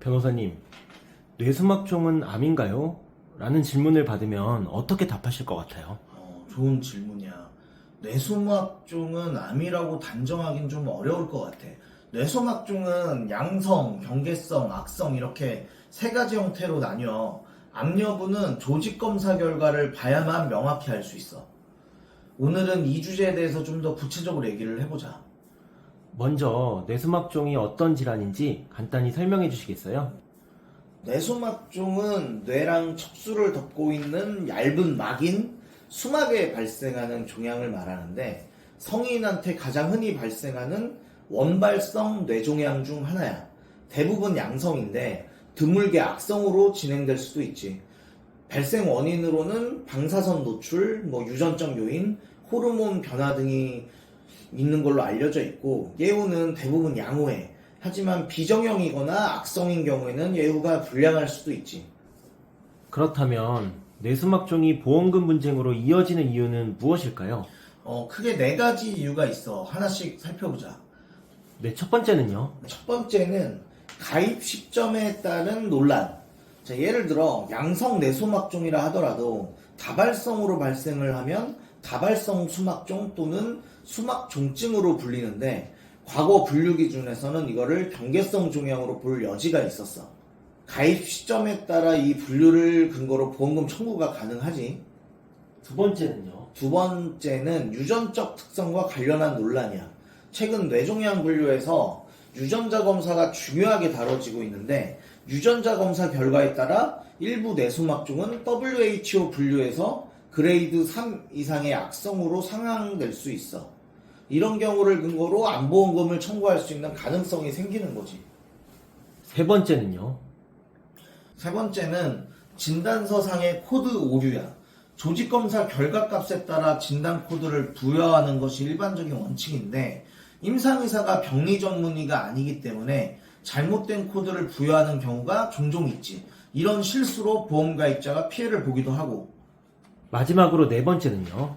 변호사님, 뇌수막종은 암인가요? 라는 질문을 받으면 어떻게 답하실 것 같아요? 좋은 질문이야. 뇌수막종은 암이라고 단정하긴 좀 어려울 것 같아. 뇌수막종은 양성, 경계성, 악성 이렇게 세 가지 형태로 나뉘어. 암 여부는 조직검사 결과를 봐야만 명확히 알 수 있어. 오늘은 이 주제에 대해서 좀 더 구체적으로 얘기를 해보자. 먼저 뇌수막종이 어떤 질환인지 간단히 설명해 주시겠어요? 뇌수막종은 뇌랑 척수를 덮고 있는 얇은 막인 수막에 발생하는 종양을 말하는데, 성인한테 가장 흔히 발생하는 원발성 뇌종양 중 하나야. 대부분 양성인데 드물게 악성으로 진행될 수도 있지. 발생 원인으로는 방사선 노출, 유전적 요인, 호르몬 변화 등이 있는 걸로 알려져 있고, 예후는 대부분 양호해. 하지만 비정형이거나 악성인 경우에는 예후가 불량할 수도 있지. 그렇다면 뇌수막종이 보험금 분쟁으로 이어지는 이유는 무엇일까요? 크게 네 가지 이유가 있어. 하나씩 살펴보자. 네, 첫 번째는요. 첫 번째는 가입 시점에 따른 논란. 자, 예를 들어 양성 뇌수막종이라 하더라도 다발성으로 발생을 하면 다발성 수막종 또는 수막종증으로 불리는데, 과거 분류 기준에서는 이거를 경계성 종양으로 볼 여지가 있었어. 가입 시점에 따라 이 분류를 근거로 보험금 청구가 가능하지. 두 번째는요. 두 번째는 유전적 특성과 관련한 논란이야. 최근 뇌종양 분류에서 유전자 검사가 중요하게 다뤄지고 있는데, 유전자 검사 결과에 따라 일부 뇌수막종은 WHO 분류에서 그레이드 3 이상의 악성으로 상향될 수 있어. 이런 경우를 근거로 암보험금을 청구할 수 있는 가능성이 생기는 거지. 세 번째는요. 세 번째는 진단서상의 코드 오류야. 조직검사 결과값에 따라 진단 코드를 부여하는 것이 일반적인 원칙인데, 임상의사가 병리 전문의가 아니기 때문에 잘못된 코드를 부여하는 경우가 종종 있지. 이런 실수로 보험가입자가 피해를 보기도 하고. 마지막으로 네 번째는요.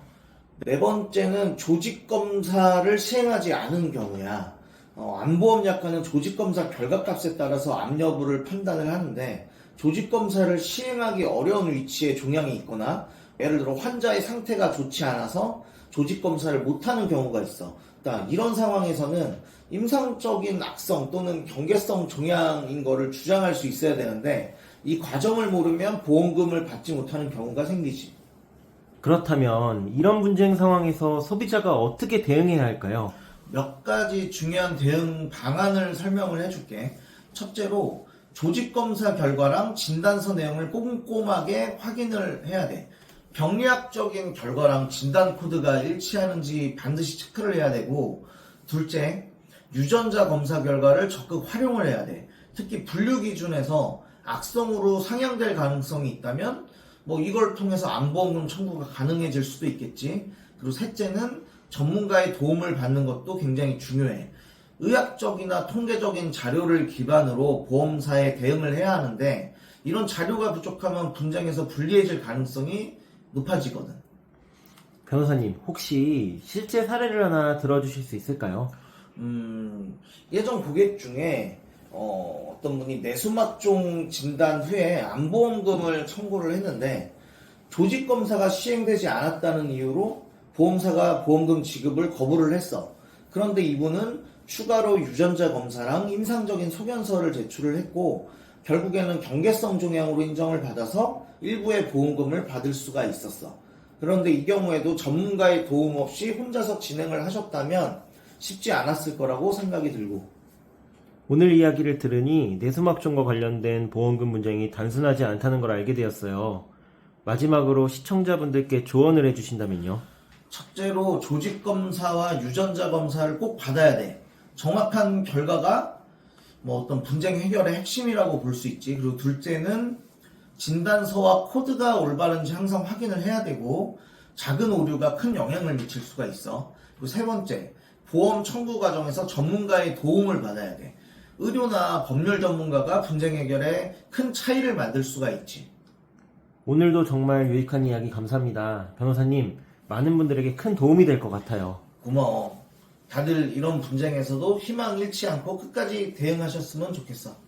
네 번째는 조직검사를 시행하지 않은 경우야. 암보험약관은 조직검사 결과값에 따라서 암 여부를 판단을 하는데, 조직검사를 시행하기 어려운 위치에 종양이 있거나, 예를 들어 환자의 상태가 좋지 않아서 조직검사를 못하는 경우가 있어. 그러니까 이런 상황에서는 임상적인 악성 또는 경계성 종양인 거를 주장할 수 있어야 되는데, 이 과정을 모르면 보험금을 받지 못하는 경우가 생기지. 그렇다면 이런 분쟁 상황에서 소비자가 어떻게 대응해야 할까요? 몇 가지 중요한 대응 방안을 설명을 해줄게. 첫째로 조직검사 결과랑 진단서 내용을 꼼꼼하게 확인을 해야 돼. 병리학적인 결과랑 진단 코드가 일치하는지 반드시 체크를 해야 되고, 둘째, 유전자 검사 결과를 적극 활용을 해야 돼. 특히 분류 기준에서 악성으로 상향될 가능성이 있다면 이걸 통해서 암보험금 청구가 가능해질 수도 있겠지. 그리고 셋째는 전문가의 도움을 받는 것도 굉장히 중요해. 의학적이나 통계적인 자료를 기반으로 보험사에 대응을 해야 하는데, 이런 자료가 부족하면 분쟁에서 불리해질 가능성이 높아지거든. 변호사님, 혹시 실제 사례를 하나 들어주실 수 있을까요? 예전 고객 중에 어떤 분이 뇌수막종 진단 후에 암보험금을 청구를 했는데, 조직검사가 시행되지 않았다는 이유로 보험사가 보험금 지급을 거부를 했어. 그런데 이분은 추가로 유전자 검사랑 임상적인 소견서를 제출을 했고, 결국에는 경계성 종양으로 인정을 받아서 일부의 보험금을 받을 수가 있었어. 그런데 이 경우에도 전문가의 도움 없이 혼자서 진행을 하셨다면 쉽지 않았을 거라고 생각이 들고. 오늘 이야기를 들으니 뇌수막종과 관련된 보험금 분쟁이 단순하지 않다는 걸 알게 되었어요. 마지막으로 시청자분들께 조언을 해주신다면요? 첫째로 조직검사와 유전자 검사를 꼭 받아야 돼. 정확한 결과가 어떤 분쟁 해결의 핵심이라고 볼 수 있지. 그리고 둘째는 진단서와 코드가 올바른지 항상 확인을 해야 되고, 작은 오류가 큰 영향을 미칠 수가 있어. 그리고 세 번째, 보험 청구 과정에서 전문가의 도움을 받아야 돼. 의료나 법률 전문가가 분쟁 해결에 큰 차이를 만들 수가 있지. 오늘도 정말 유익한 이야기 감사합니다. 변호사님, 많은 분들에게 큰 도움이 될 것 같아요. 고마워. 다들 이런 분쟁에서도 희망 잃지 않고 끝까지 대응하셨으면 좋겠어.